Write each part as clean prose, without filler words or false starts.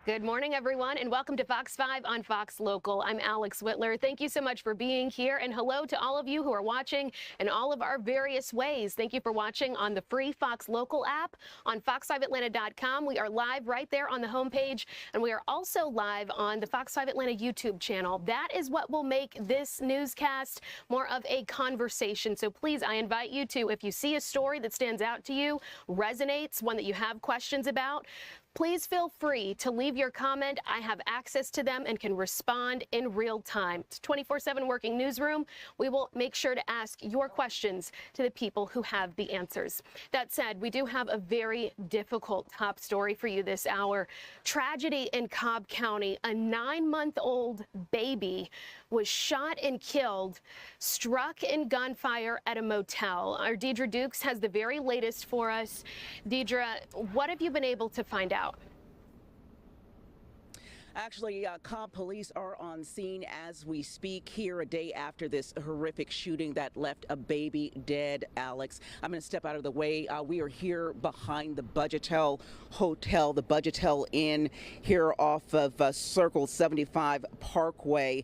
Good morning, everyone, and welcome to Fox 5 on Fox Local. I'm Alex Whitler. Thank you so much for being here, and hello to all of you who are watching in all of our various ways. Thank you for watching on the free Fox Local app, on fox5atlanta.com. We are live right there on the homepage, and we are also live on the Fox 5 Atlanta YouTube channel. That is what will make this newscast more of a conversation. So please, I invite you to, if you see a story that stands out to you, resonates, one that you have questions about, please feel free to leave your comment. I have access to them and can respond in real time. It's a 24/7 working newsroom. We will make sure to ask your questions to the people who have the answers. That said, we do have a very difficult top story for you this hour. Tragedy in Cobb County. A 9-month-old baby was shot and killed, struck in gunfire at a motel. Our Deidre Dukes has the very latest for us. Deidre, what have you been able to find out? Actually, Cobb police are on scene as we speak here a day after this horrific shooting that left a baby dead, Alex. I'm going to step out of the way. We are here behind the Budgetel Hotel, the Budgetel Inn here off of Circle 75 Parkway.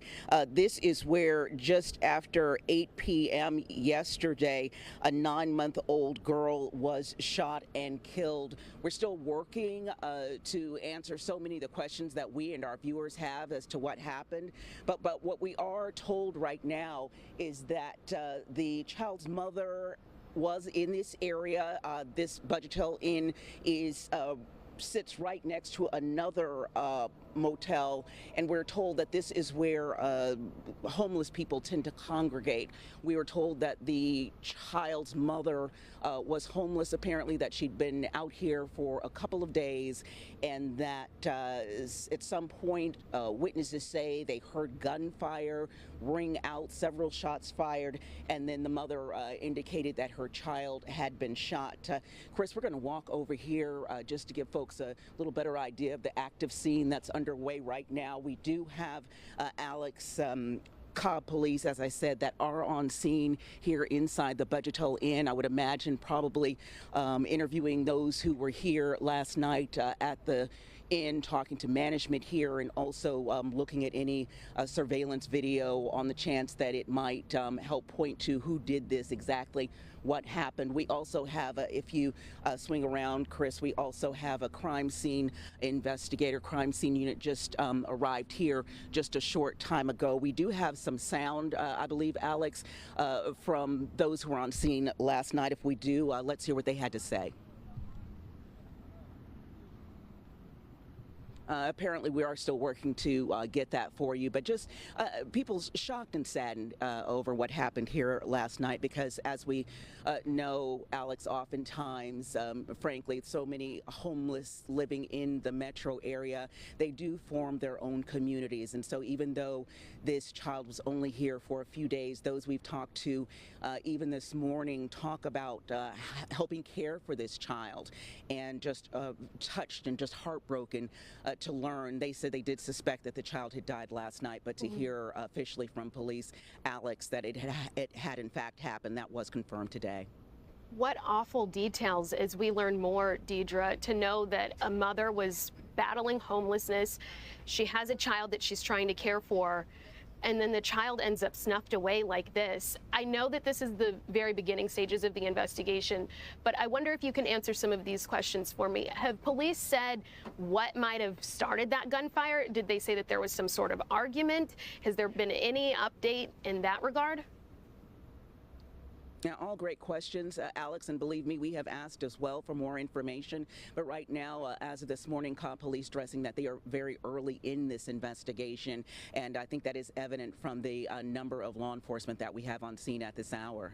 This is where just after 8 p.m. yesterday, a 9-month-old girl was shot and killed. We're still working to answer so many of the questions that we and our viewers have as to what happened. But what we are told right now is that the child's mother was in this area. This Budgetel Inn sits right next to another motel, and we're told that this is where homeless people tend to congregate. We were told that the child's mother was homeless, apparently that she'd been out here for a couple of days, and that at some point witnesses say they heard gunfire ring out, several shots fired, and then the mother indicated that her child had been shot. Chris, we're going to walk over here just to give folks a little better idea of the active scene that's underway right now. We do have Alex, Cobb police, as I said, that are on scene here inside the Budgetel Inn. I would imagine probably interviewing those who were here last night at the inn, talking to management here, and also looking at any surveillance video on the chance that it might help point to who did this, exactly what happened. We also have, if you swing around, Chris, we also have a crime scene investigator, crime scene unit just arrived here just a short time ago. We do have some sound, I believe, Alex, from those who were on scene last night. If we do, let's hear what they had to say. Apparently, we are still working to get that for you, but just people's shocked and saddened over what happened here last night, because as we know, Alex, oftentimes, frankly, so many homeless living in the metro area, they do form their own communities. And so even though this child was only here for a few days, those we've talked to even this morning talk about helping care for this child, and just touched and just heartbroken to learn. They said they did suspect that the child had died last night, but to hear officially from police, Alex, that it had in fact happened, that was confirmed today. What awful details as we learn more, Deidre, to know that a mother was battling homelessness. She has a child that she's trying to care for, and then the child ends up snuffed away like this. I know that this is the very beginning stages of the investigation, but I wonder if you can answer some of these questions for me. Have police said what might have started that gunfire? Did they say that there was some sort of argument? Has there been any update in that regard? Now, all great questions, Alex, and believe me, we have asked as well for more information. But right now, as of this morning, Cobb police stressing that they are very early in this investigation, and I think that is evident from the number of law enforcement that we have on scene at this hour.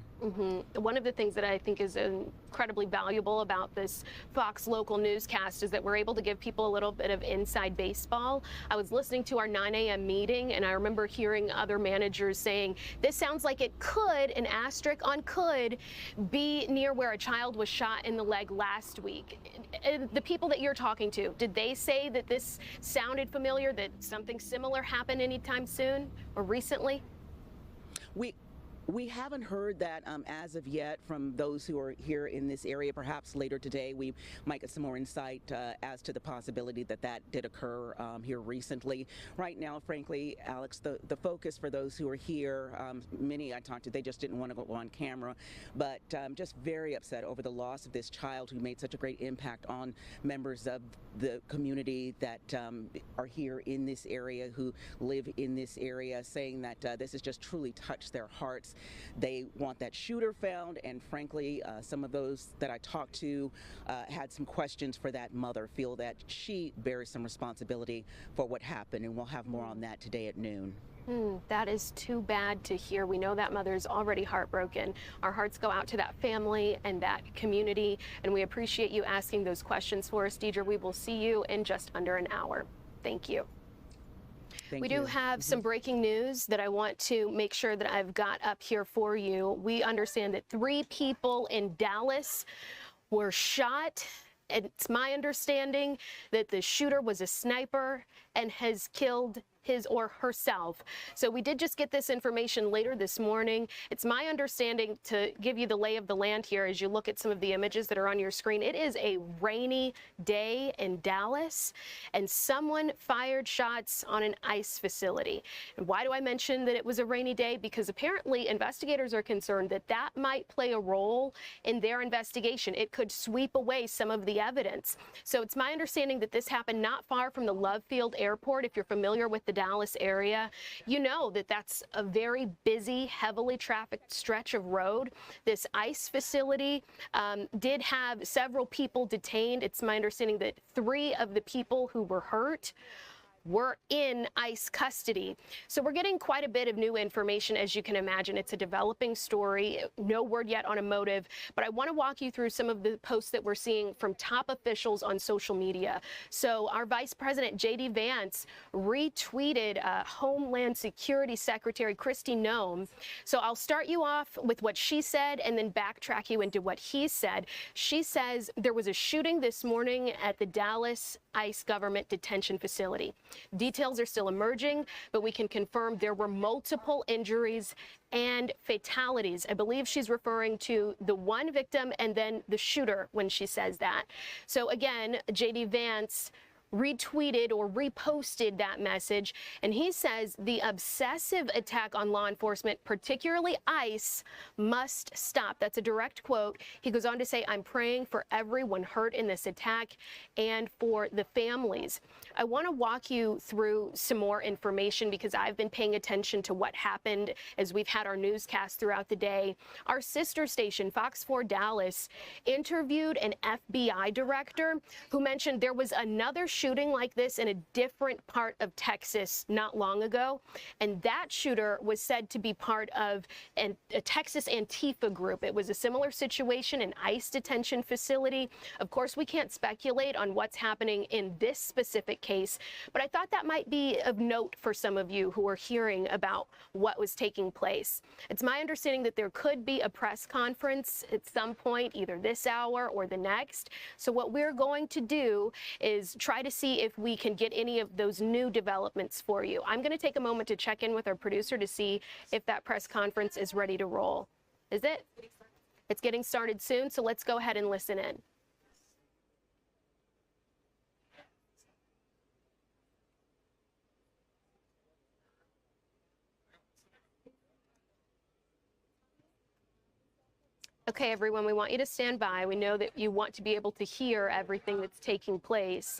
One of the things that I think is incredibly valuable about this Fox Local newscast is that we're able to give people a little bit of inside baseball. I was listening to our 9 a.m. meeting, and I remember hearing other managers saying, this sounds like it could, an asterisk on could, be near where a child was shot in the leg last week. The people that you're talking to, did they say that this sounded familiar, that something similar happened anytime soon or recently? We haven't heard that as of yet from those who are here in this area. Perhaps later today we might get some more insight as to the possibility that that did occur here recently. Right now, frankly, Alex, the focus for those who are here, many I talked to, they just didn't want to go on camera, but just very upset over the loss of this child who made such a great impact on members of the community that are here in this area, who live in this area, saying that this has just truly touched their hearts. They want that shooter found, and frankly, some of those that I talked to had some questions for that mother, feel that she bears some responsibility for what happened, and we'll have more on that today at noon. That is too bad to hear. We know that mother's already heartbroken. Our hearts go out to that family and that community, and we appreciate you asking those questions for us. Deidre, we will see you in just under an hour. Thank you. We do have some breaking news that I want to make sure that I've got up here for you. We understand that 3 people in Dallas were shot. It's my understanding that the shooter was a sniper and has killed his or herself. So we did just get this information later this morning. It's my understanding, to give you the lay of the land here as you look at some of the images that are on your screen, it is a rainy day in Dallas, and someone fired shots on an ICE facility. And why do I mention that it was a rainy day? Because apparently investigators are concerned that that might play a role in their investigation. It could sweep away some of the evidence. So it's my understanding that this happened not far from the Love Field Airport. If you're familiar with the Dallas area, you know that that's a very busy, heavily trafficked stretch of road. This ICE facility did have several people detained. It's my understanding that 3 of the people who were hurt were in ICE custody. So we're getting quite a bit of new information, as you can imagine. It's a developing story. No word yet on a motive, but I want to walk you through some of the posts that we're seeing from top officials on social media. So our Vice President J.D. Vance retweeted Homeland Security Secretary Kristi Noem. So I'll start you off with what she said and then backtrack you into what he said. She says there was a shooting this morning at the Dallas ICE government detention facility. Details are still emerging, but we can confirm there were multiple injuries and fatalities. I believe she's referring to the one victim and then the shooter when she says that. So again, J.D. Vance retweeted or reposted that message, and he says the obsessive attack on law enforcement, particularly ICE, must stop. That's a direct quote. He goes on to say, I'm praying for everyone hurt in this attack and for the families. I want to walk you through some more information because I've been paying attention to what happened as we've had our newscast throughout the day. Our sister station, Fox 4 Dallas, interviewed an FBI director who mentioned there was another shooting like this in a different part of Texas not long ago, and that shooter was said to be part of a Texas Antifa group. It was a similar situation, an ICE detention facility. Of course, we can't speculate on what's happening in this specific case, but I thought that might be of note for some of you who are hearing about what was taking place. It's my understanding that there could be a press conference at some point, either this hour or the next. So what we're going to do is try to see if we can get any of those new developments for you. I'm going to take a moment to check in with our producer to see if that press conference is ready to roll. Is it? It's getting started soon, so let's go ahead and listen in. Okay, everyone, we want you to stand by. We know that you want to be able to hear everything that's taking place.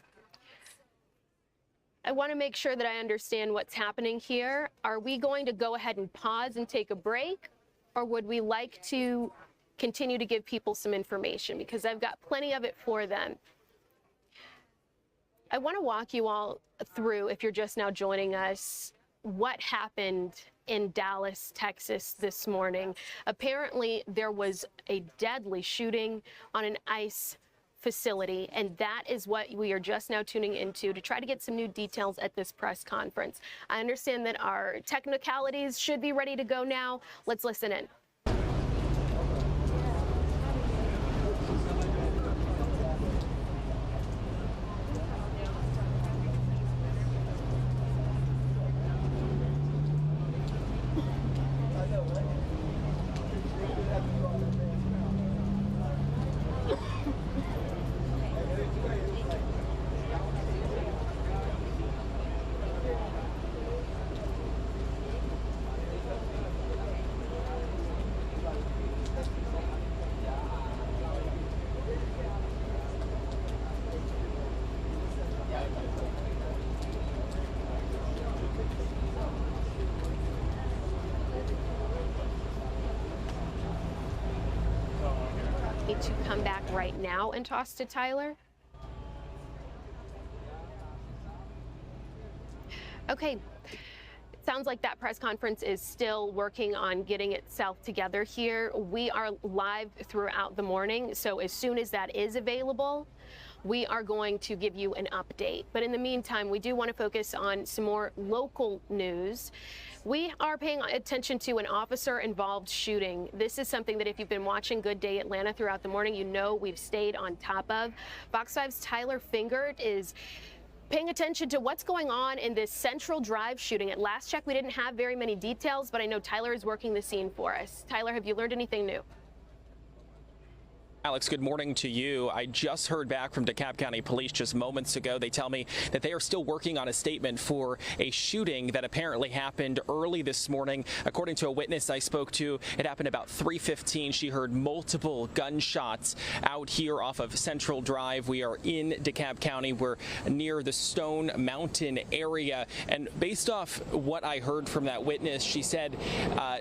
I want to make sure that I understand what's happening here. Are we going to go ahead and pause and take a break, or would we like to continue to give people some information? Because I've got plenty of it for them. I want to walk you all through, if you're just now joining us, what happened in Dallas, Texas this morning. Apparently, there was a deadly shooting on an ICE facility, and that is what we are just now tuning into to try to get some new details at this press conference. I understand that our technicalities should be ready to go now. Let's listen in. me to come back right now and toss to Tyler. Okay. Sounds like that press conference is still working on getting itself together here. We are live throughout the morning, so as soon as that is available, we are going to give you an update. But in the meantime, we do want to focus on some more local news. We are paying attention to an officer-involved shooting. This is something that if you've been watching Good Day Atlanta throughout the morning, you know we've stayed on top of. Fox 5's Tyler Fingert is paying attention to what's going on in this Central Drive shooting. At last check, we didn't have very many details, but I know Tyler is working the scene for us. Tyler, have you learned anything new? Alex, good morning to you. I just heard back from DeKalb County Police just moments ago. They tell me that they are still working on a statement for a shooting that apparently happened early this morning. According to a witness I spoke to, it happened about 3:15. She heard multiple gunshots out here off of Central Drive. We are in DeKalb County. We're near the Stone Mountain area. And based off what I heard from that witness, she said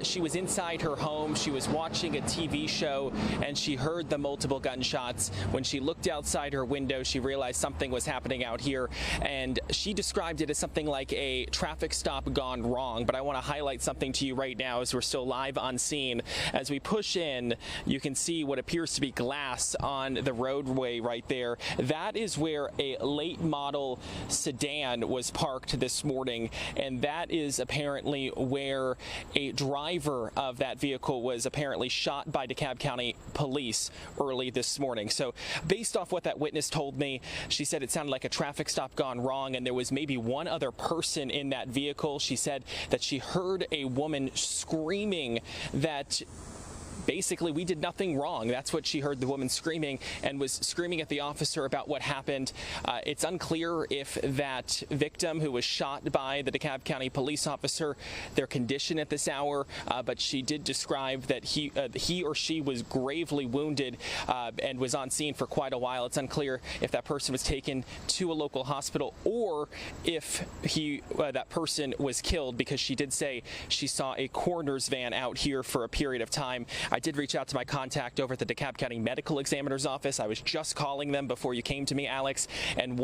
she was inside her home. She was watching a TV show and she heard the multiple gunshots. When she looked outside her window, she realized something was happening out here, and she described it as something like a traffic stop gone wrong. But I want to highlight something to you right now as we're still live on scene. As we push in, you can see what appears to be glass on the roadway right there. That is where a late model sedan was parked this morning, and that is apparently where a driver of that vehicle was apparently shot by DeKalb County Police early this morning. So based off what that witness told me, she said it sounded like a traffic stop gone wrong, and there was maybe one other person in that vehicle. She said that she heard a woman screaming that basically we did nothing wrong. That's what she heard, the woman screaming, and was screaming at the officer about what happened. It's unclear if that victim who was shot by the DeKalb County police officer, their condition at this hour, but she did describe that he or she was gravely wounded and was on scene for quite a while. It's unclear if that person was taken to a local hospital or if that person was killed, because she did say she saw a coroner's van out here for a period of time. I did reach out to my contact over at the DeKalb County Medical Examiner's office. I was just calling them before you came to me, Alex, and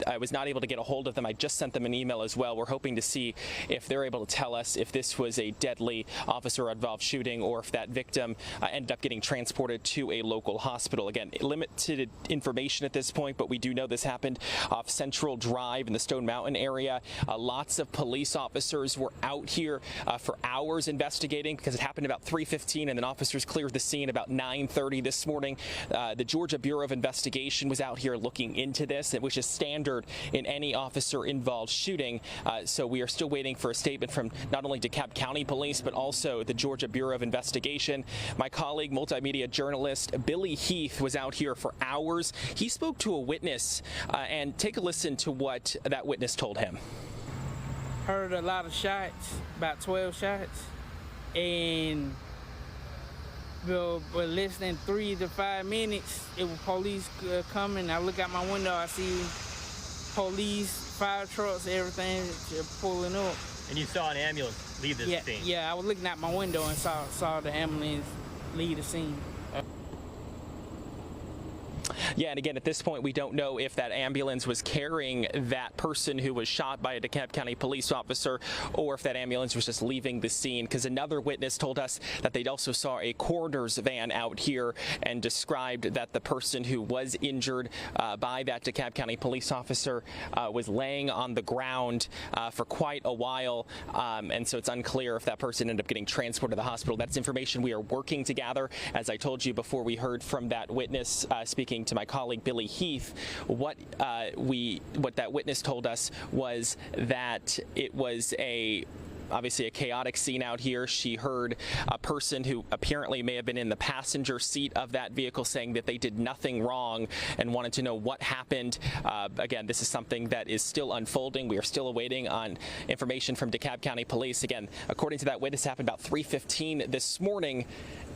I was not able to get a hold of them. I just sent them an email as well. We're hoping to see if they're able to tell us if this was a deadly officer-involved shooting or if that victim ended up getting transported to a local hospital. Again, limited information at this point, but we do know this happened off Central Drive in the Stone Mountain area. Lots of police officers were out here for hours investigating, because it happened about 3:15, and then officers cleared the scene about 9:30 this morning. The Georgia Bureau of Investigation was out here looking into this, which is standard in any officer-involved shooting. So we are still waiting for a statement from not only DeKalb County Police, but also the Georgia Bureau of Investigation. My colleague, multimedia journalist Billy Heath, was out here for hours. He spoke to a witness, and take a listen to what that witness told him. Heard a lot of shots, about 12 shots, and but less than 3 to 5 minutes, it was police coming. I look out my window, I see police, fire trucks, everything pulling up. And you saw an ambulance leave this scene? Yeah, I was looking out my window and saw the ambulance leave the scene. Yeah, and again, at this point, we don't know if that ambulance was carrying that person who was shot by a DeKalb County police officer or if that ambulance was just leaving the scene, because another witness told us that they also saw a coroner's van out here and described that the person who was injured by that DeKalb County police officer was laying on the ground for quite a while, and so it's unclear if that person ended up getting transported to the hospital. That's information we are working to gather. As I told you before we heard from that witness speaking to my colleague Billy Heath, what that witness told us was that it was obviously a chaotic scene out here. She heard a person who apparently may have been in the passenger seat of that vehicle saying that they did nothing wrong and wanted to know what happened. Again, this is something that is still unfolding. We are still awaiting on information from DeKalb County Police. Again, according to that witness, happened about 3:15 this morning.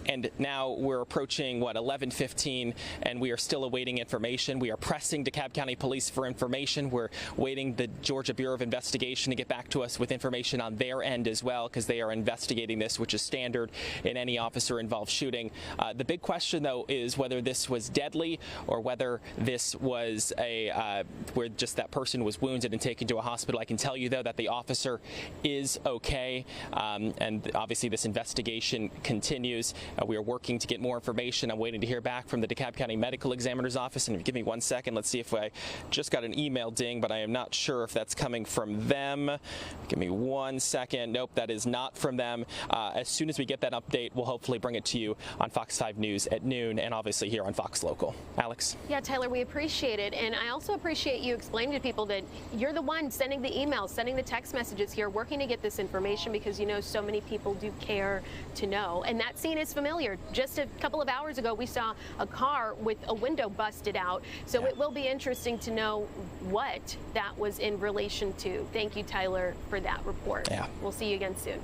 And now we're approaching, 11:15, and we are still awaiting information. We are pressing DeKalb County Police for information. We're waiting the Georgia Bureau of Investigation to get back to us with information on their end as well, because they are investigating this, which is standard in any officer-involved shooting. The big question, though, is whether this was deadly or whether this was where just that person was wounded and taken to a hospital. I can tell you, though, that the officer is okay, and obviously this investigation continues. We are working to get more information. I'm waiting to hear back from the DeKalb County Medical Examiner's Office. And give me 1 second. Let's see if I just got an email ding, but I am not sure if that's coming from them. Give me 1 second. Nope, that is not from them. As soon as we get that update, we'll hopefully bring it to you on Fox 5 News at noon, and obviously here on Fox Local. Alex? Yeah, Tyler, we appreciate it. And I also appreciate you explaining to people that you're the one sending the emails, sending the text messages here, working to get this information, because you know so many people do care to know. And that scene is familiar. Just a couple of hours ago, we saw a car with a window busted out. So it will be interesting to know what that was in relation to. Thank you, Tyler, for that report. Yeah. We'll see you again soon.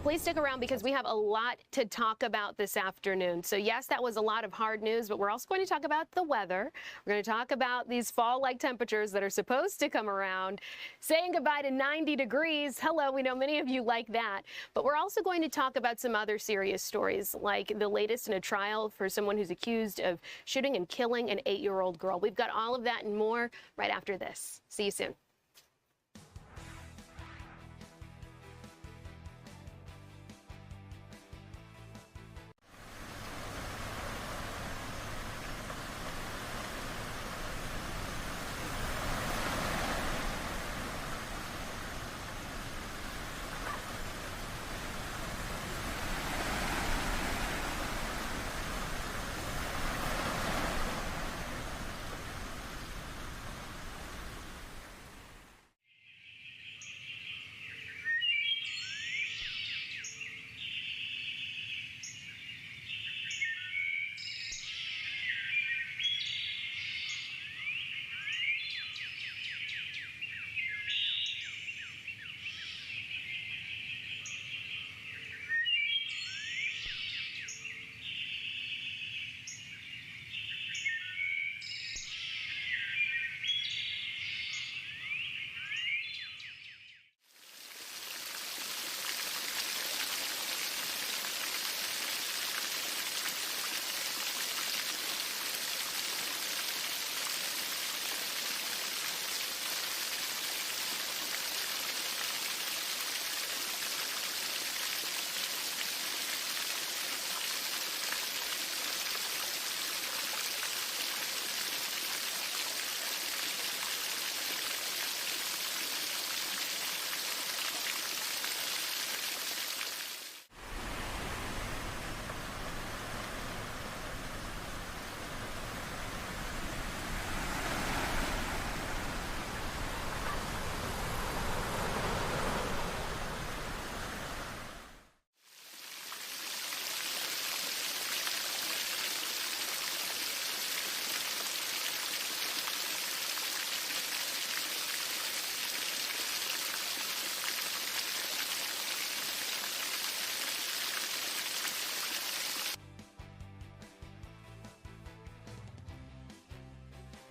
Please stick around, because we have a lot to talk about this afternoon. So yes, that was a lot of hard news, but we're also going to talk about the weather. We're going to talk about these fall-like temperatures that are supposed to come around, saying goodbye to 90 degrees. Hello, we know many of you like that. But we're also going to talk about some other serious stories, like the latest in a trial for someone who's accused of shooting and killing an 8-year-old girl. We've got all of that and more right after this. See you soon.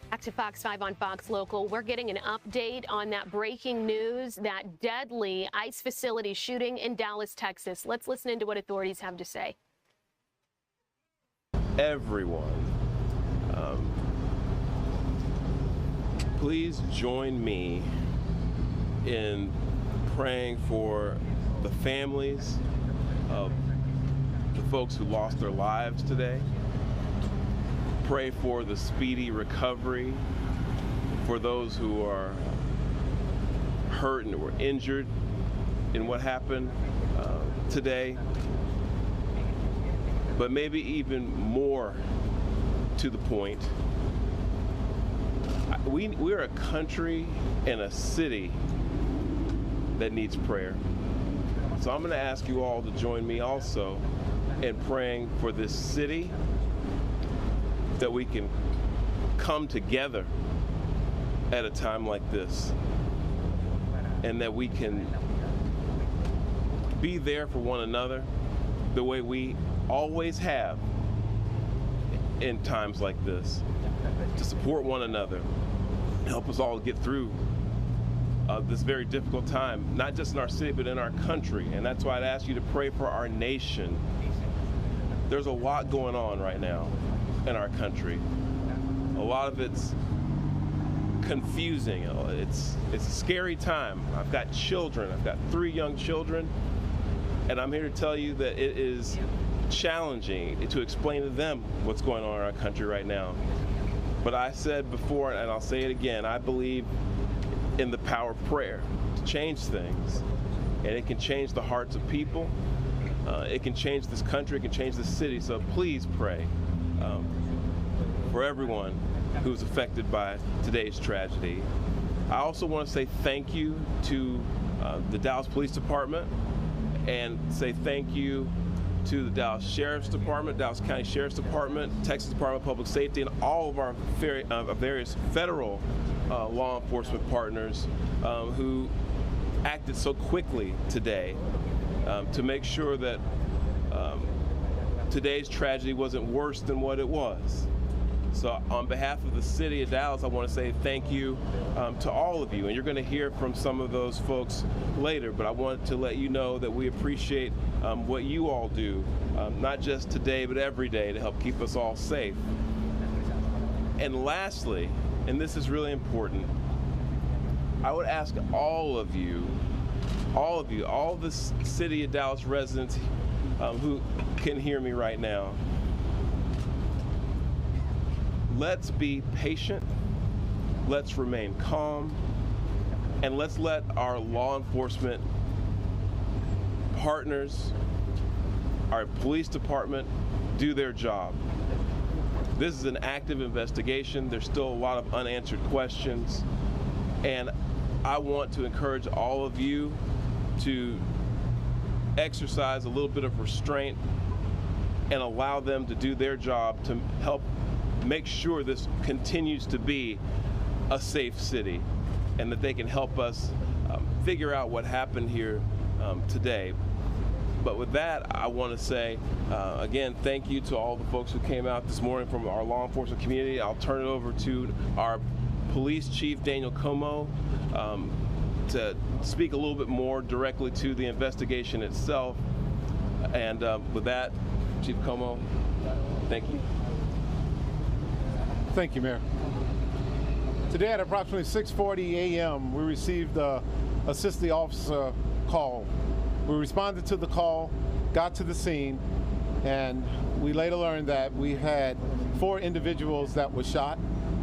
Back to Fox 5 on Fox Local. We're getting an update on that breaking news, that deadly ICE facility shooting in Dallas, Texas. Let's listen into what authorities have to say. Everyone, please join me in praying for the families of the folks who lost their lives today. Pray for the speedy recovery for those who are hurt and were injured in what happened today. But maybe even more to the point, we're a country and a city that needs prayer. So I'm going to ask you all to join me also in praying for this city, that we can come together at a time like this, and that we can be there for one another the way we always have in times like this, to support one another, help us all get through this very difficult time, not just in our city, but in our country. And that's why I'd ask you to pray for our nation. There's a lot going on right now in our country. A lot of it's confusing. It's a scary time. I've got children. I've got 3 young children, and I'm here to tell you that it is challenging to explain to them what's going on in our country right now. But I said before, and I'll say it again, I believe in the power of prayer to change things, and it can change the hearts of people. It can change this country. It can change this city. So please pray for everyone who's affected by today's tragedy. I also want to say thank you to the Dallas Police Department, and say thank you to the Dallas Sheriff's Department, Dallas County Sheriff's Department, Texas Department of Public Safety, and all of our various federal law enforcement partners who acted so quickly today to make sure that today's tragedy wasn't worse than what it was. So on behalf of the city of Dallas, I want to say thank you to all of you. And you're going to hear from some of those folks later, but I wanted to let you know that we appreciate what you all do, not just today, but every day, to help keep us all safe. And lastly, and this is really important, I would ask all of you, all the city of Dallas residents who can hear me right now, let's be patient, let's remain calm, and let's let our law enforcement partners, our police department, do their job. This is an active investigation. There's still a lot of unanswered questions, and I want to encourage all of you to exercise a little bit of restraint and allow them to do their job to help make sure this continues to be a safe city, and that they can help us figure out what happened here today. But with that, I want to say, again, thank you to all the folks who came out this morning from our law enforcement community. I'll turn it over to our police chief, Daniel Como, to speak a little bit more directly to the investigation itself. And with that, Chief Como, thank you. Thank you, Mayor. Today at approximately 6:40 a.m., we received a city officer call. We responded to the call, got to the scene, and we later learned that we had 4 individuals that were shot,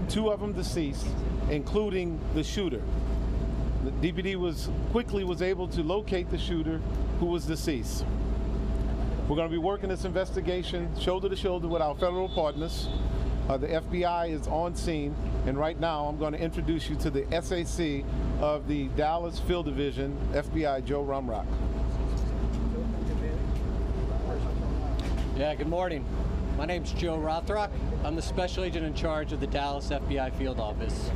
2 of them deceased, including the shooter. The DPD was able to locate the shooter, who was deceased. We're going to be working this investigation shoulder to shoulder with our federal partners. The FBI is on scene, and right now I'm going to introduce you to the SAC of the Dallas Field Division, FBI Joe Rumrock. Yeah, good morning. My name's Joe Rothrock. I'm the special agent in charge of the Dallas FBI Field Office.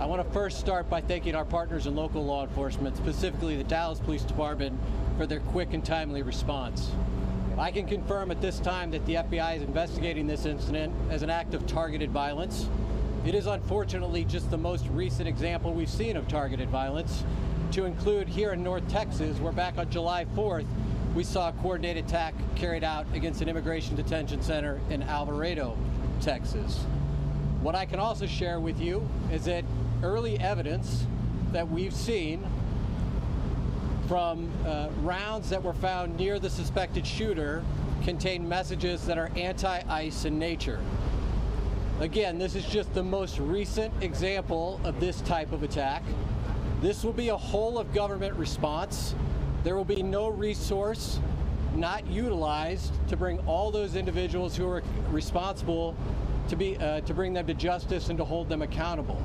I want to first start by thanking our partners in local law enforcement, specifically the Dallas Police Department, for their quick and timely response. I can confirm at this time that the FBI is investigating this incident as an act of targeted violence. It is unfortunately just the most recent example we've seen of targeted violence, to include here in North Texas, where back on July 4th, we saw a coordinated attack carried out against an immigration detention center in Alvarado, Texas. What I can also share with you is that early evidence that we've seen from rounds that were found near the suspected shooter contain messages that are anti-ICE in nature. Again, this is just the most recent example of this type of attack. This will be a whole of government response. There will be no resource not utilized to bring all those individuals who are responsible to bring them to justice and to hold them accountable.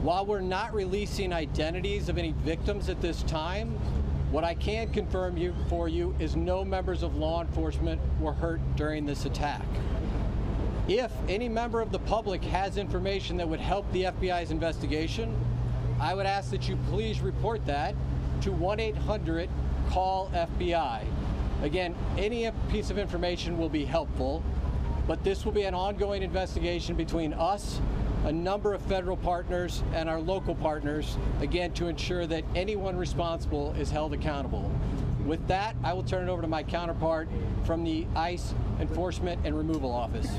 While we're not releasing identities of any victims at this time, what I can confirm for you is no members of law enforcement were hurt during this attack. If any member of the public has information that would help the FBI's investigation, I would ask that you please report that to 1-800-CALL-FBI. Again, any piece of information will be helpful, but this will be an ongoing investigation between us, a number of federal partners, and our local partners, again, to ensure that anyone responsible is held accountable. With that, I will turn it over to my counterpart from the ICE Enforcement and Removal Office.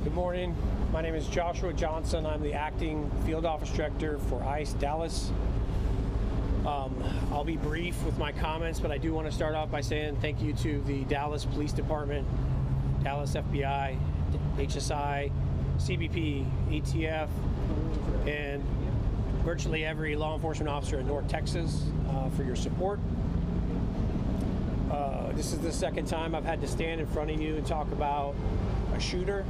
Good morning. My name is Joshua Johnson. I'm the acting field office director for ICE Dallas. I'll be brief with my comments, but I do want to start off by saying thank you to the Dallas Police Department, Dallas FBI, HSI, CBP, ATF, and virtually every law enforcement officer in North Texas for your support. This is the second time I've had to stand in front of you and talk about a shooter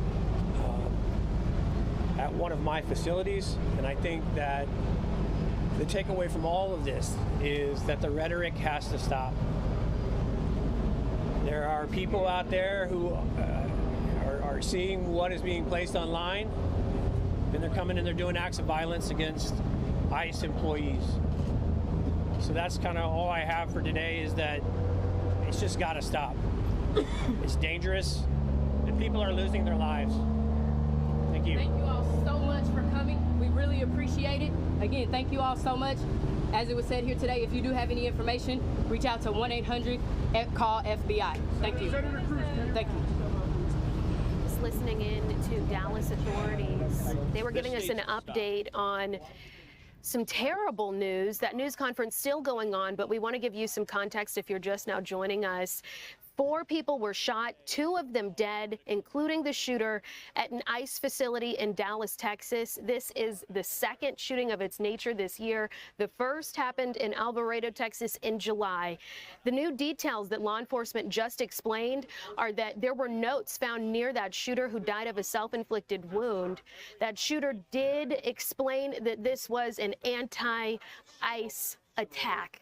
at one of my facilities, and I think that the takeaway from all of this is that the rhetoric has to stop. There are people out there who are seeing what is being placed online, and they're coming and they're doing acts of violence against ICE employees. So that's kind of all I have for today, is that it's just got to stop. It's dangerous, and people are losing their lives. Thank you. Thank you all so much for coming. We really appreciate it. Again, thank you all so much. As it was said here today, if you do have any information, reach out to 1-800-CALL-FBI. Thank you. Thank you. Just listening in to Dallas authorities. They were giving us an update on some terrible news. That news conference still going on, but we want to give you some context if you're just now joining us. 4 people were shot, 2 of them dead, including the shooter at an ICE facility in Dallas, Texas. This is the second shooting of its nature this year. The first happened in Alvarado, Texas in July. The new details that law enforcement just explained are that there were notes found near that shooter who died of a self-inflicted wound. That shooter did explain that this was an anti-ICE attack.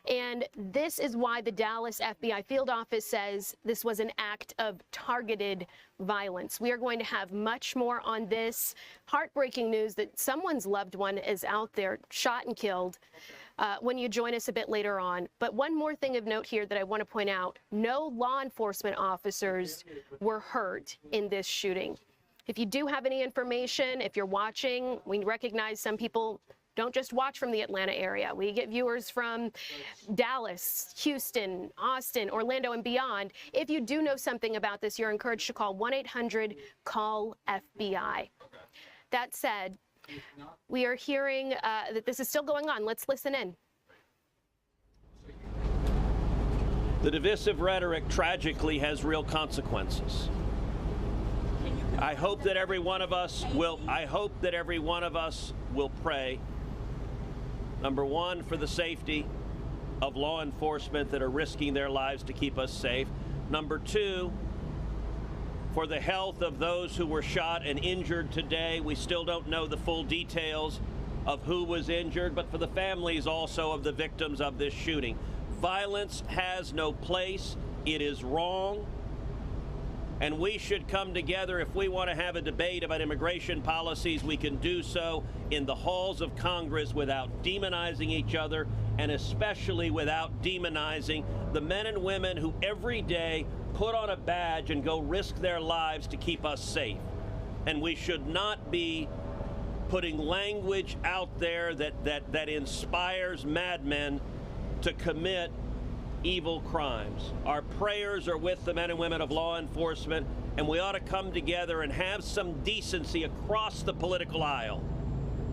And this is why the Dallas FBI field office says this was an act of targeted violence. We are going to have much more on this. Heartbreaking news that someone's loved one is out there shot and killed when you join us a bit later on. But one more thing of note here that I want to point out. No law enforcement officers were hurt in this shooting. If you do have any information, if you're watching, we recognize some people don't just watch from the Atlanta area. We get viewers from Dallas, Houston, Austin, Orlando, and beyond. If you do know something about this, you're encouraged to call 1-800-CALL-FBI. That said, we are hearing that this is still going on. Let's listen in. The divisive rhetoric tragically has real consequences. I hope that every one of us will pray, number one, for the safety of law enforcement that are risking their lives to keep us safe. Number two, for the health of those who were shot and injured today. We still don't know the full details of who was injured, but for the families also of the victims of this shooting. Violence has no place. It is wrong. And we should come together. If we want to have a debate about immigration policies, we can do so in the halls of Congress without demonizing each other, and especially without demonizing the men and women who every day put on a badge and go risk their lives to keep us safe. And we should not be putting language out there that inspires madmen to commit evil crimes. Our prayers are with the men and women of law enforcement, and we ought to come together and have some decency across the political aisle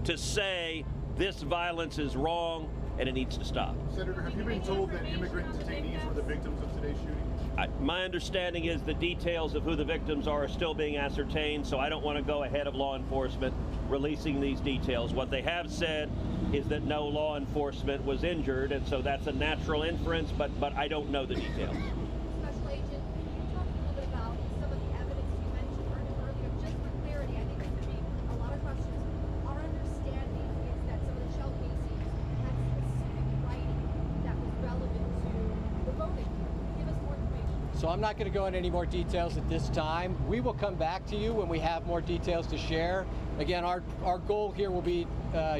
to say this violence is wrong and it needs to stop. Senator, have you been told that immigrant detainees were the victims of today's shooting? My understanding is the details of who the victims are still being ascertained, so I don't want to go ahead of law enforcement releasing these details. What they have said is that no law enforcement was injured, and so that's a natural inference, but I don't know the details. Special Agent, can you talk a little bit about some of the evidence you mentioned earlier? Just for clarity, I think there's going to be a lot of questions. Our understanding is that some of the shell casings had specific writing that was relevant to the voting. Give us more information. So I'm not going to go into any more details at this time. We will come back to you when we have more details to share. Again, our goal here will be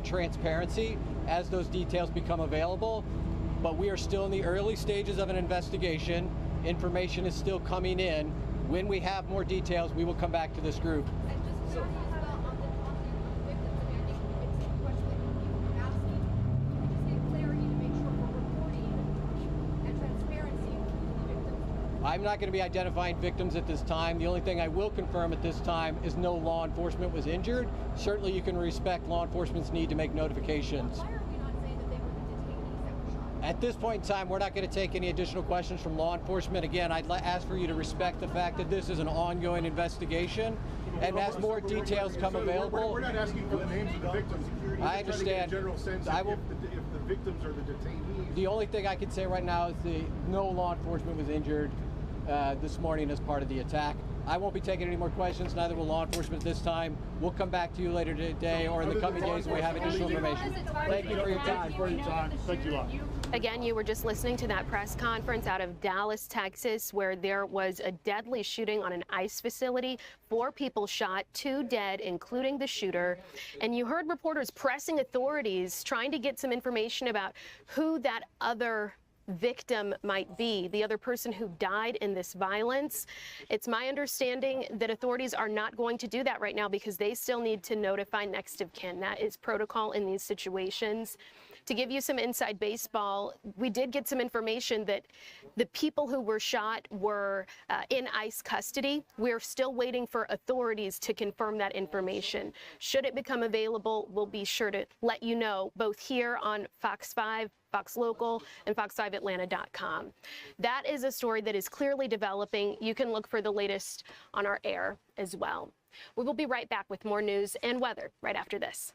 transparency as those details become available, but we are still in the early stages of an investigation. Information is still coming in. When we have more details, we will come back to this group. And just to as well on the victims, I mean, I think it's a question that people are asking. Can we just get clarity to make sure we're reporting and transparency with the victims? I'm not going to be identifying victims at this time. The only thing I will confirm at this time is no law enforcement was injured. Certainly you can respect law enforcement's need to make notifications. Why are we not saying that they were the detainees that were shot? At this point in time, we're not going to take any additional questions from law enforcement. Again, I'd ask for you to respect the fact that this is an ongoing investigation, and as more details come available... We're not asking for the names of the victims. I understand. General sense I if will, the victims are the detainees. the only thing I can say right now is no law enforcement was injured this morning as part of the attack. I won't be taking any more questions, neither will law enforcement this time. We'll come back to you later today or in the coming days when we have additional information. Thank you for your time. Thank you a lot. Again, you were just listening to that press conference out of Dallas, Texas, where there was a deadly shooting on an ICE facility. 4 people shot, 2 dead, including the shooter. And you heard reporters pressing authorities, trying to get some information about who that other victim might be, the other person who died in this violence. It's my understanding that authorities are not going to do that right now because they still need to notify next of kin. That is protocol in these situations. To give you some inside baseball, we did get some information that the people who were shot were in ICE custody. We're still waiting for authorities to confirm that information. Should it become available, we'll be sure to let you know, both here on Fox 5, Fox Local, and fox5atlanta.com. That is a story that is clearly developing. You can look for the latest on our air as well. We will be right back with more news and weather right after this.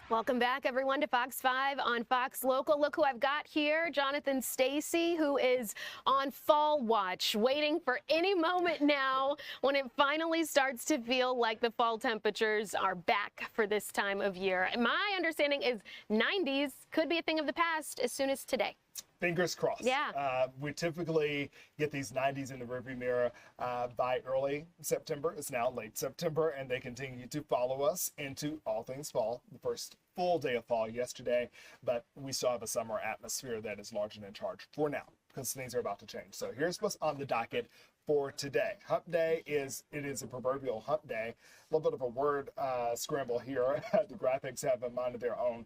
Welcome back, everyone, to Fox 5 on Fox Local. Look who I've got here, Jonathan Stacy, who is on fall watch, waiting for any moment now when it finally starts to feel like the fall temperatures are back for this time of year. My understanding is 90s could be a thing of the past as soon as today. Fingers crossed. Yeah. We typically get these 90s in the rearview mirror by early September. It's now late September, and they continue to follow us into all things fall, the first full day of fall yesterday, but we still have a summer atmosphere that is largely in charge for now because things are about to change. So here's what's on the docket for today. Hump day is a proverbial hump day. A little bit of a word scramble here. The graphics have a mind of their own.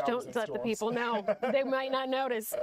Don't let the people know. They might not notice.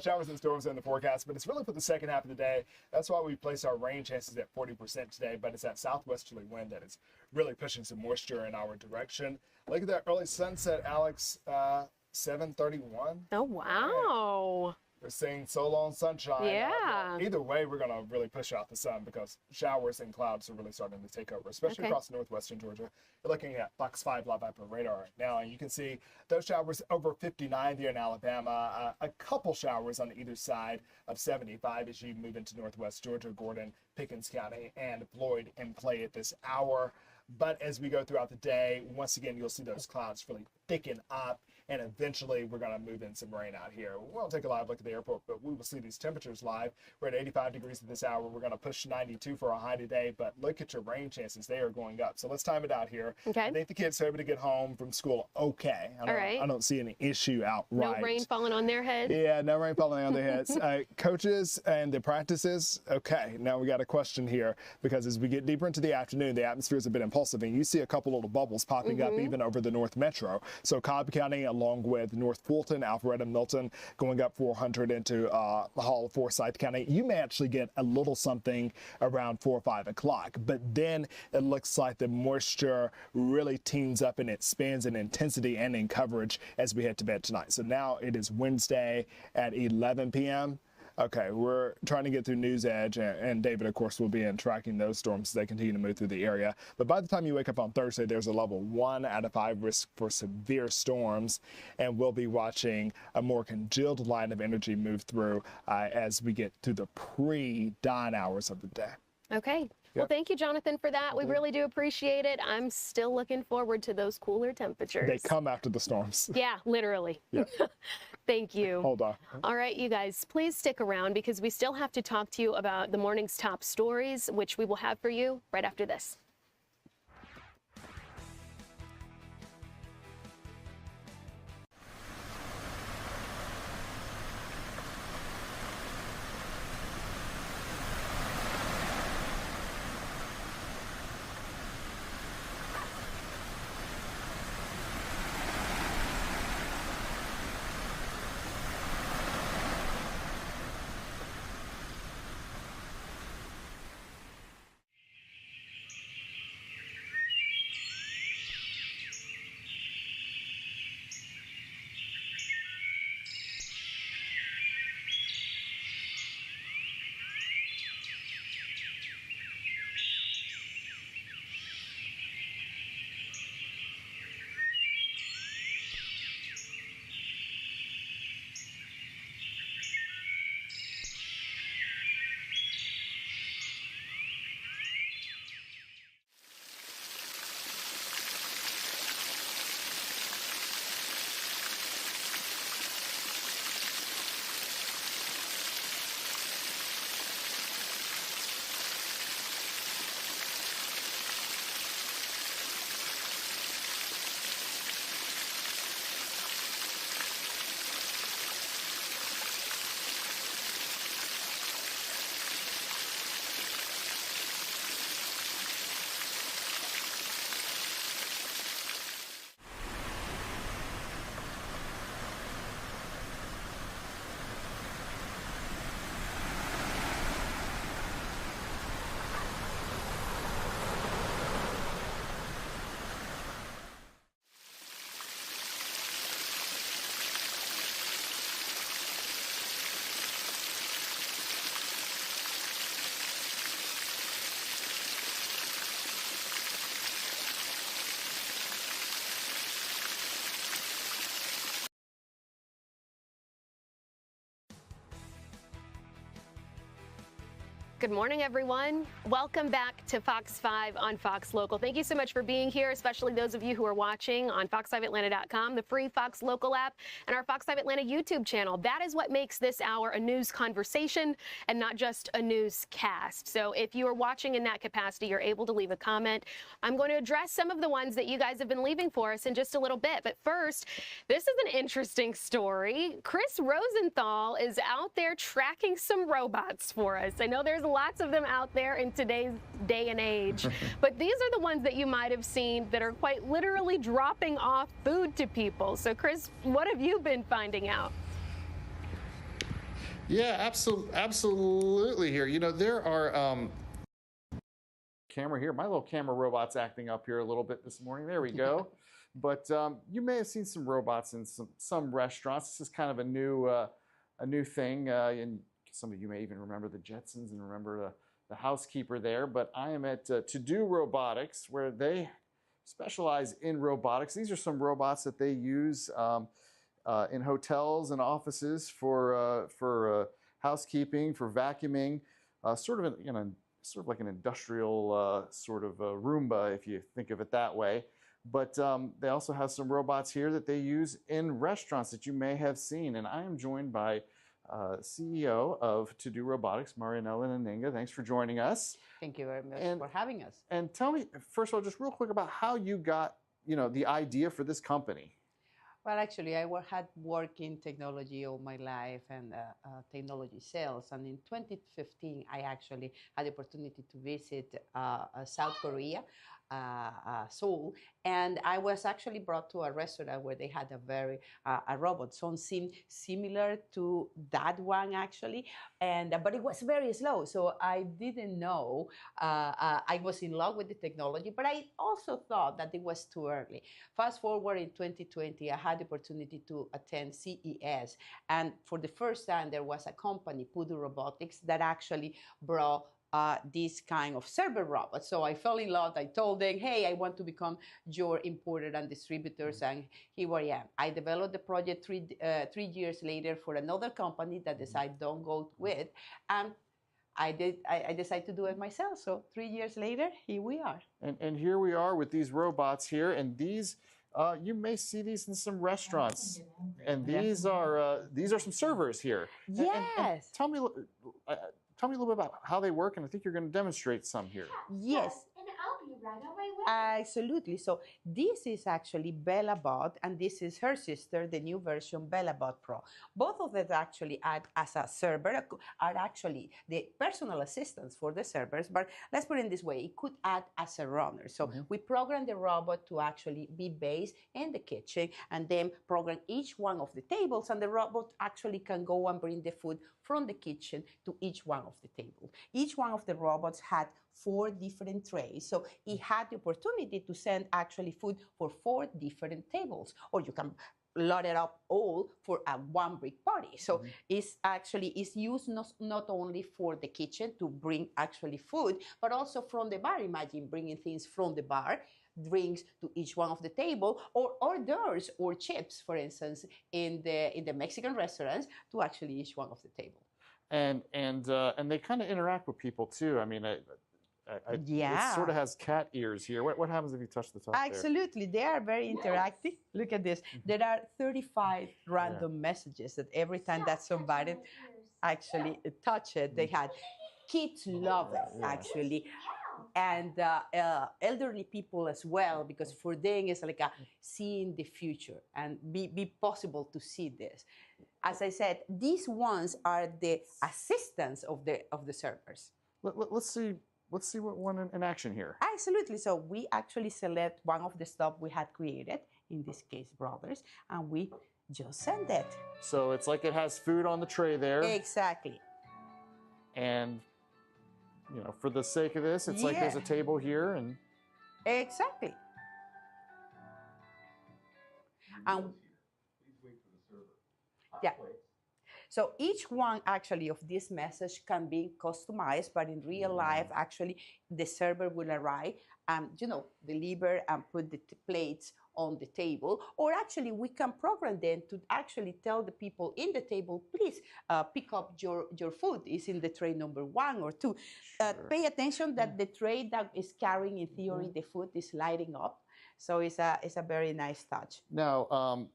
Showers and storms in the forecast, but it's really for the second half of the day. That's why we placed our rain chances at 40% today, but it's that southwesterly wind that is really pushing some moisture in our direction. Look at that early sunset, Alex, 7:31. Oh, wow. We're seeing so long sunshine. Yeah. Either way, we're going to really push out the sun because showers and clouds are really starting to take over, especially across northwestern Georgia. You're looking at Fox 5 live Viper radar right now, and you can see those showers over 59 there in Alabama. A couple showers on either side of 75 as you move into northwest Georgia, Gordon, Pickens County, and Floyd in play at this hour. But as we go throughout the day, once again, you'll see those clouds really thicken up, and eventually we're going to move in some rain out here. We won't take a live look at the airport, but we will see these temperatures live. We're at 85 degrees at this hour. We're going to push 92 for a high today, but look at your rain chances. They are going up. So let's time it out here. Okay. I think the kids are able to get home from school okay. I don't see any issue outright. No rain falling on their heads? Yeah, no rain falling on their heads. Coaches and the practices, okay. Now we got a question here because as we get deeper into the afternoon, the atmosphere is a bit impulsive, and you see a couple little bubbles popping up even over the North Metro. So Cobb County, along with North Fulton, Alpharetta, Milton, going up 400 into the Hall of Forsyth County. You may actually get a little something around 4 or 5 o'clock, but then it looks like the moisture really teams up and it expands in intensity and in coverage as we head to bed tonight. So now it is Wednesday at 11 p.m. Okay, we're trying to get through News Edge, and David, of course, will be in tracking those storms as they continue to move through the area. But by the time you wake up on Thursday, there's a level 1 out of 5 risk for severe storms, and we'll be watching a more congealed line of energy move through as we get to the pre-dawn hours of the day. Okay. Well, thank you, Jonathan, for that. We really do appreciate it. I'm still looking forward to those cooler temperatures. They come after the storms. Yeah, literally. Yeah. Thank you. Hold on. All right, you guys, please stick around because we still have to talk to you about the morning's top stories, which we will have for you right after this. Good morning, everyone. Welcome back to Fox 5 on Fox Local. Thank you so much for being here, especially those of you who are watching on fox5atlanta.com, the free Fox Local app, and our Fox 5 Atlanta YouTube channel. That is what makes this hour a news conversation and not just a newscast. So if you are watching in that capacity, you're able to leave a comment. I'm going to address some of the ones that you guys have been leaving for us in just a little bit. But first, this is an interesting story. Chris Rosenthal is out there tracking some robots for us. I know there's lots of them out there in today's day and age, but these are the ones that you might have seen that are quite literally dropping off food to people. So Chris, what have you been finding out? Yeah, absolutely here. You know, there are camera here. My little camera robot's acting up here a little bit this morning. There we go. But you may have seen some robots in some restaurants. This is kind of a new thing, and some of you may even remember the Jetsons and remember the housekeeper there. But I am at To Do Robotics, where they specialize in robotics. These are some robots that they use in hotels and offices for housekeeping, for vacuuming, sort of like an industrial sort of Roomba, if you think of it that way. But they also have some robots here that they use in restaurants that you may have seen. And I am joined by CEO of To Do Robotics, Marianella Naninga. Thanks for joining us. Thank you very much for having us. And tell me, first of all, just real quick about how you got, the idea for this company. Well, actually, I had worked in technology all my life and technology sales. And in 2015, I actually had the opportunity to visit South Korea, Seoul, and I was actually brought to a restaurant where they had a robot. Something similar to that one, actually, but it was very slow. So I didn't know. I was in love with the technology, but I also thought that it was too early. Fast forward in 2020, I had the opportunity to attend CES, and for the first time, there was a company, Pudu Robotics, that actually brought this kind of server robot. So I fell in love. I told them, hey, I want to become your importer and distributors. And here I am. I developed the project 3 years later for another company that decided don't go with. And I decided to do it myself. So 3 years later, here we are. And here we are with these robots here. And these, you may see these in some restaurants. And these are some servers here. Yes. And tell me a little bit about how they work, and I think you're going to demonstrate some here. Yes. And I'll be right on my way. Absolutely. So this is actually BellaBot, and this is her sister, the new version BellaBot Pro. Both of them actually act as a server, are actually the personal assistants for the servers, but let's put it in this way, it could act as a runner. So we program the robot to actually be based in the kitchen and then program each one of the tables, and the robot actually can go and bring the food from the kitchen to each one of the tables. Each one of the robots had 4 different trays. So it had the opportunity to send actually food for 4 different tables, or you can load it up all for a one brick party. So it's used not only for the kitchen to bring actually food, but also from the bar. Imagine bringing things from the bar, drinks to each one of the table, or hors d'oeuvres or chips, for instance, in the Mexican restaurants to actually each one of the table. And they kind of interact with people too. I mean, yeah. It sort of has cat ears here. What happens if you touch the top Absolutely. They are very interactive. Look at this. There are 35 random messages that every time that somebody actually touch it, they had. Kids love it, actually. And elderly people as well, because for them it's like seeing the future and be possible to see this. As I said, these ones are the assistants of the servers. Let's see what one in action here. Absolutely. So we actually select one of the stuff we had created, in this case, brothers, and we just send it. So it's like it has food on the tray there. Exactly. And for the sake of this, it's like there's a table here and. Exactly. And yeah. So each one actually of this message can be customized, but in real life, actually, the server will arrive and, deliver and put the plates on the table, or actually we can program them to actually tell the people in the table, please pick up your food. It's in the tray number 1 or 2. Pay attention that the tray that is carrying, in theory, the food is lighting up. So it's a very nice touch. Now,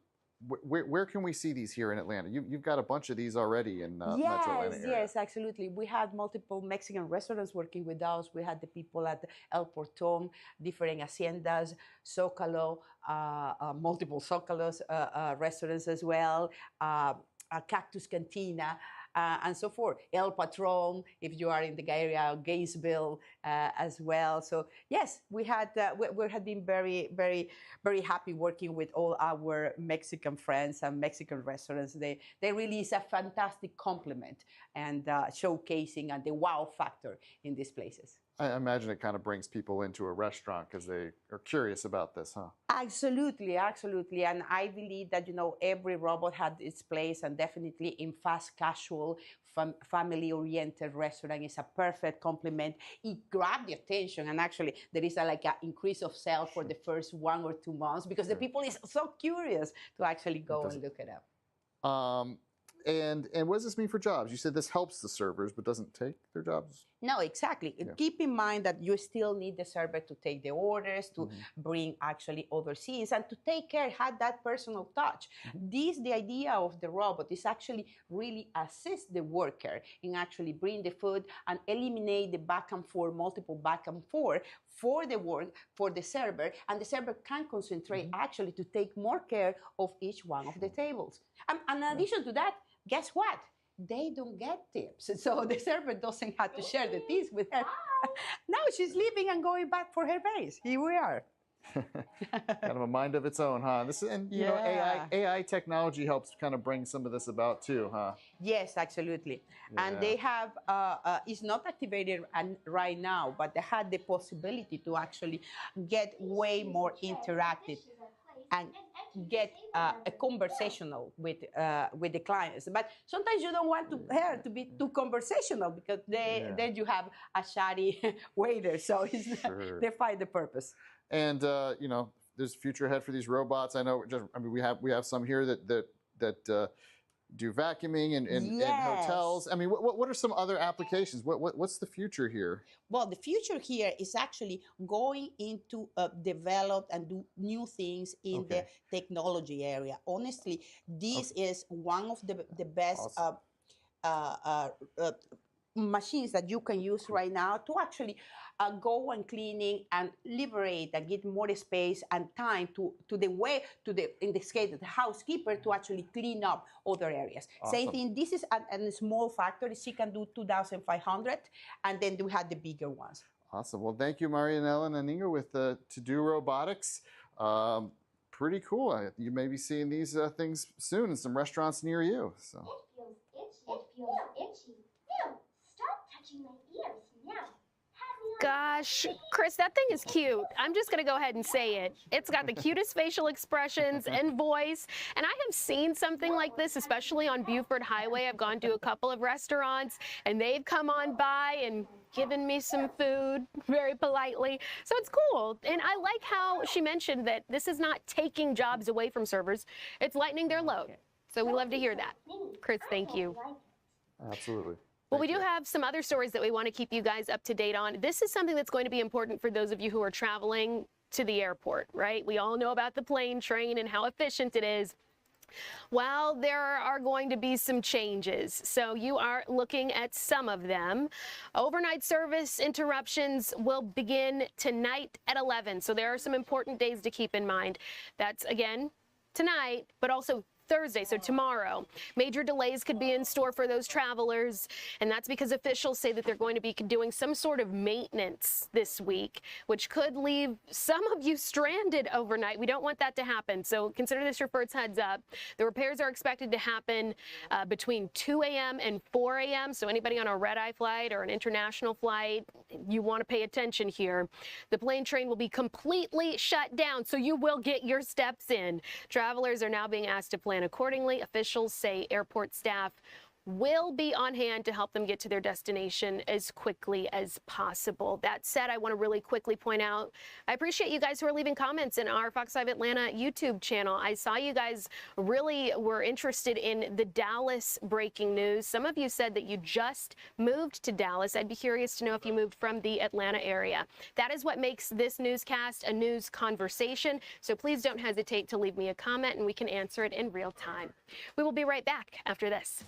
where can we see these here in Atlanta? You've got a bunch of these already in Metro Atlanta area. Yes, absolutely. We had multiple Mexican restaurants working with us. We had the people at El Portón, different haciendas, Zócalo, multiple Zócalos restaurants as well, Cactus Cantina, and so forth. El Patron, if you are in the area, Gainesville as well. So yes, we had been very, very, very happy working with all our Mexican friends and Mexican restaurants. They really is a fantastic complement and showcasing and the wow factor in these places. I imagine it kind of brings people into a restaurant because they are curious about this, huh? Absolutely, absolutely. And I believe that, every robot had its place, and definitely in fast casual, family-oriented restaurant is a perfect complement. It grabbed the attention, and actually there is an increase of sales for the first 1 or 2 months because the people is so curious to actually go and look it up. And what does this mean for jobs? You said this helps the servers, but doesn't take their jobs? No, exactly. Yeah. Keep in mind that you still need the server to take the orders, to bring actually other scenes, and to take care, have that personal touch. The idea of the robot is actually really assist the worker in actually bring the food and eliminate the back and forth, multiple back and forth for the work, for the server, and the server can concentrate actually to take more care of each one of the tables. And in addition to that, guess what? They don't get tips. So the server doesn't have to share the tips with her. Now she's leaving and going back for her base. Here we are. Kind of a mind of its own, huh? AI technology helps kind of bring some of this about too, huh? Yes, absolutely. Yeah. And they have, it's not activated right now, but they had the possibility to actually get way more interactive and get a conversational with the clients. But sometimes you don't want her to be too conversational because then you have a shoddy waiter. So they find the purpose. And there's future ahead for these robots. I know. We have some here that do vacuuming in hotels. I mean, what are some other applications? What's the future here? Well, the future here is actually going into develop and do new things in the technology area. Honestly, this is one of the best machines that you can use right now to actually go and cleaning and liberate and get more space and time in this case the housekeeper to actually clean up other areas. Awesome. Same thing. This is a small factory. She can do 2,500, and then we have the bigger ones. Awesome. Well, thank you, Marianela Naninga with To Do Robotics. Pretty cool. You may be seeing these things soon in some restaurants near you. So. It feels itchy. Ew, stop touching my ears now. Gosh, Chris, that thing is cute. I'm just going to go ahead and say it. It's got the cutest facial expressions and voice. And I have seen something like this, especially on Buford Highway. I've gone to a couple of restaurants, and they've come on by and given me some food very politely. So it's cool. And I like how she mentioned that this is not taking jobs away from servers. It's lightening their load. So we love to hear that. Chris, thank you. Absolutely. Well, we do have some other stories that we want to keep you guys up to date on. This is something that's going to be important for those of you who are traveling to the airport, right? We all know about the plane, train, and how efficient it is. Well, there are going to be some changes. So you are looking at some of them. Overnight service interruptions will begin tonight at 11. So there are some important days to keep in mind. That's, again, tonight, but also Thursday, so tomorrow. Major delays could be in store for those travelers, and that's because officials say that they're going to be doing some sort of maintenance this week, which could leave some of you stranded overnight. We don't want that to happen, so consider this your first heads up. The repairs are expected to happen between 2 a.m. and 4 a.m., so anybody on a red-eye flight or an international flight, you want to pay attention here. The plane train will be completely shut down, so you will get your steps in. Travelers are now being asked to plan accordingly. Officials say airport staff will be on hand to help them get to their destination as quickly as possible. That said, I want to really quickly point out, I appreciate you guys who are leaving comments in our Fox 5 Atlanta YouTube channel. I saw you guys really were interested in the Dallas breaking news. Some of you said that you just moved to Dallas. I'd be curious to know if you moved from the Atlanta area. That is what makes this newscast a news conversation. So please don't hesitate to leave me a comment and we can answer it in real time. We will be right back after this.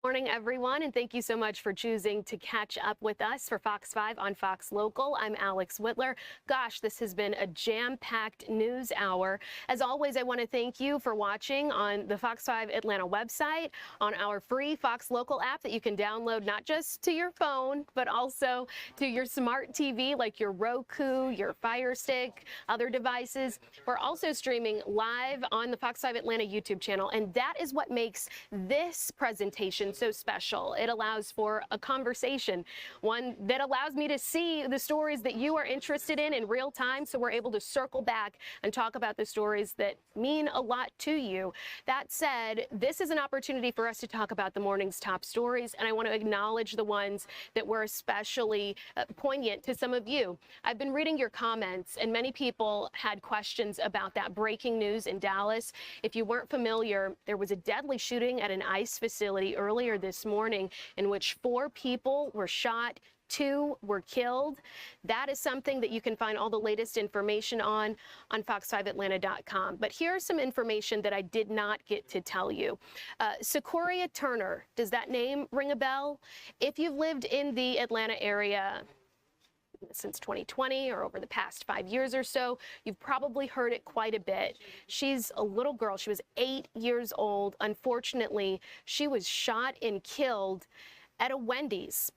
Morning, everyone, and thank you so much for choosing to catch up with us for Fox 5 on Fox Local. I'm Alex Whitler. Gosh, this has been a jam-packed news hour. As always, I want to thank you for watching on the Fox 5 Atlanta website, on our free Fox Local app that you can download not just to your phone, but also to your smart TV like your Roku, your Fire Stick, other devices. We're also streaming live on the Fox 5 Atlanta YouTube channel, and that is what makes this presentation so special. It allows for a conversation, one that allows me to see the stories that you are interested in real time, so we're able to circle back and talk about the stories that mean a lot to you. That said, this is an opportunity for us to talk about the morning's top stories, and I want to acknowledge the ones that were especially poignant to some of you. I've been reading your comments, and many people had questions about that breaking news in Dallas. If you weren't familiar, there was a deadly shooting at an ICE facility earlier this morning in which 4 people were shot, 2 were killed. That is something that you can find all the latest information on fox5atlanta.com. But here's some information that I did not get to tell you. Sequoia Turner, does that name ring a bell? If you've lived in the Atlanta area since 2020 or over the past 5 years or so, you've probably heard it quite a bit. She's a little girl. She was 8 years old. Unfortunately, she was shot and killed at a Wendy's.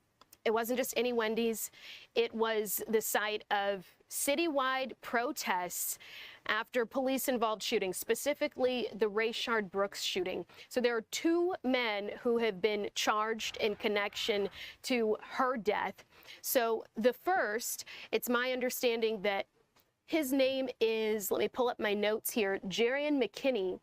It wasn't just any Wendy's. It was the site of citywide protests after police-involved shootings, specifically the Rayshard Brooks shooting. So there are 2 men who have been charged in connection to her death. So the first, it's my understanding that his name is, let me pull up my notes here, Jerian McKinney.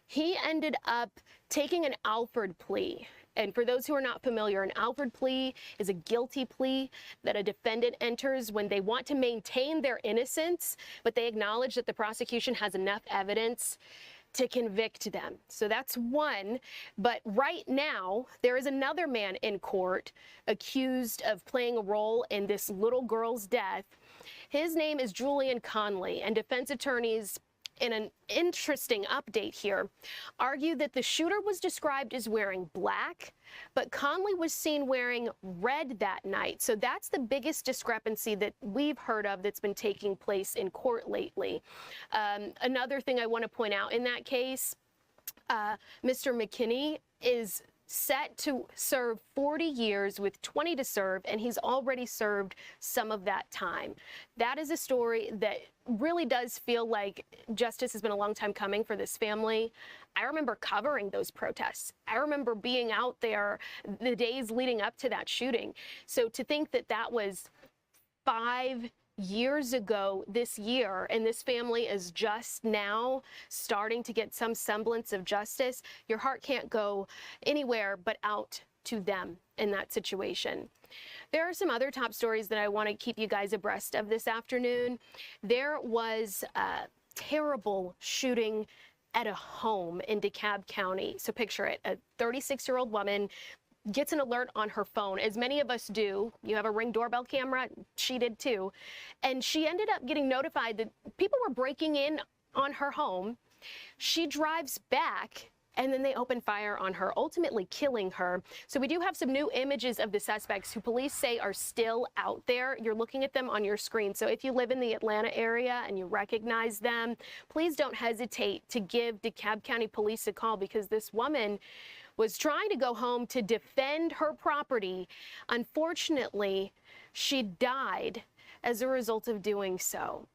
He ended up taking an Alford plea. And for those who are not familiar, an Alford plea is a guilty plea that a defendant enters when they want to maintain their innocence, but they acknowledge that the prosecution has enough evidence to convict them. So that's one. But right now, there is another man in court accused of playing a role in this little girl's death. His name is Julian Conley, and defense attorneys, in an interesting update here, argue that the shooter was described as wearing black, but Conley was seen wearing red that night. So that's the biggest discrepancy that we've heard of that's been taking place in court lately. Another thing I want to point out in that case, Mr. McKinney is set to serve 40 years with 20 to serve, and he's already served some of that time. That is a story that really does feel like justice has been a long time coming for this family. I remember covering those protests. I remember being out there the days leading up to that shooting. So to think that that was 5 years ago this year, and this family is just now starting to get some semblance of justice, your heart can't go anywhere but out to them in that situation. There are some other top stories that I want to keep you guys abreast of this afternoon. There was a terrible shooting at a home in DeKalb County. So picture it, a 36-year-old woman gets an alert on her phone, as many of us do. You have a Ring doorbell camera, she did too. And she ended up getting notified that people were breaking in on her home. She drives back, and then they open fire on her, ultimately killing her. So we do have some new images of the suspects who police say are still out there. You're looking at them on your screen. So if you live in the Atlanta area and you recognize them, please don't hesitate to give DeKalb County Police a call, because this woman was trying to go home to defend her property. Unfortunately, she died as a result of doing so.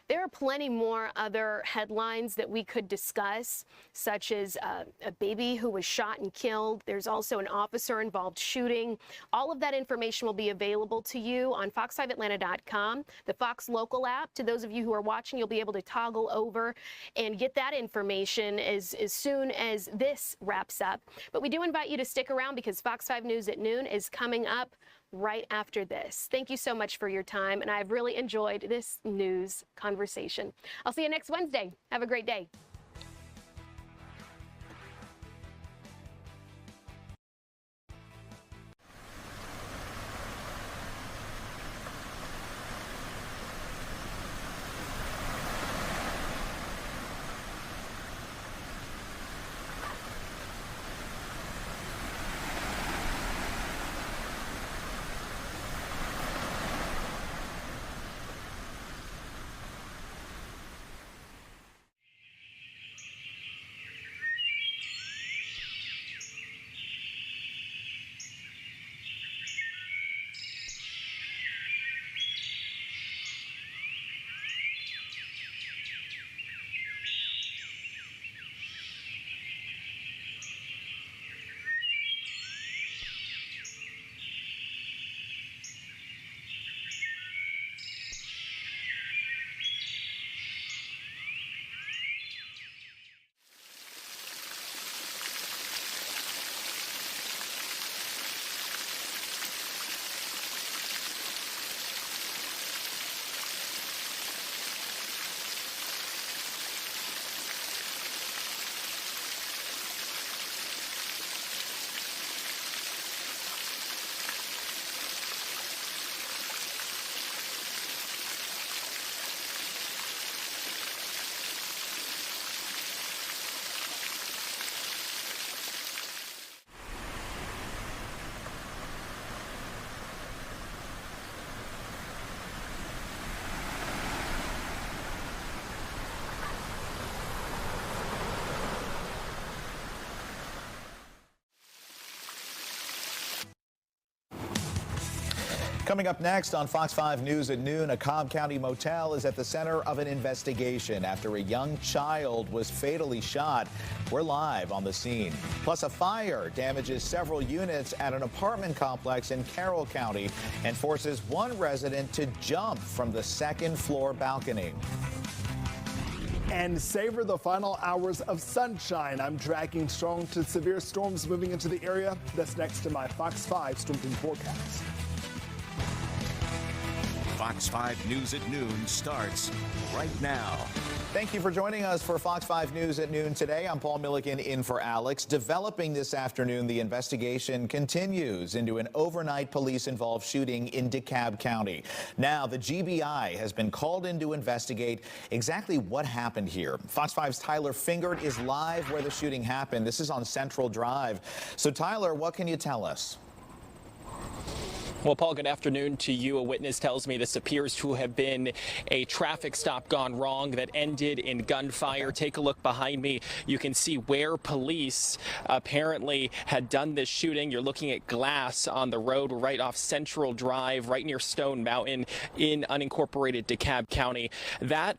There are plenty more other headlines that we could discuss, such as a baby who was shot and killed. There's also an officer-involved shooting. All of that information will be available to you on fox5atlanta.com, the Fox Local app. To those of you who are watching, you'll be able to toggle over and get that information as soon as this wraps up. But we do invite you to stick around, because Fox 5 News at noon is coming up right after this. Thank you so much for your time, and I've really enjoyed this news conversation. I'll see you next Wednesday. Have a great day. Coming up next on Fox 5 News at noon, a Cobb County motel is at the center of an investigation after a young child was fatally shot. We're live on the scene. Plus, a fire damages several units at an apartment complex in Carroll County and forces one resident to jump from the second-floor balcony. And savor the final hours of sunshine. I'm tracking strong to severe storms moving into the area. That's next to my Fox 5 Storm Team forecast. Fox 5 News at Noon starts right now. Thank you for joining us for Fox 5 News at Noon today. I'm Paul Milliken in for Alex. Developing this afternoon, the investigation continues into an overnight police-involved shooting in DeKalb County. Now, the GBI has been called in to investigate exactly what happened here. Fox 5's Tyler Fingert is live where the shooting happened. This is on Central Drive. So, Tyler, what can you tell us? Well, Paul, good afternoon to you. A witness tells me this appears to have been a traffic stop gone wrong that ended in gunfire. Take a look behind me. You can see where police apparently had done this shooting. You're looking at glass on the road right off Central Drive, right near Stone Mountain in unincorporated DeKalb County. That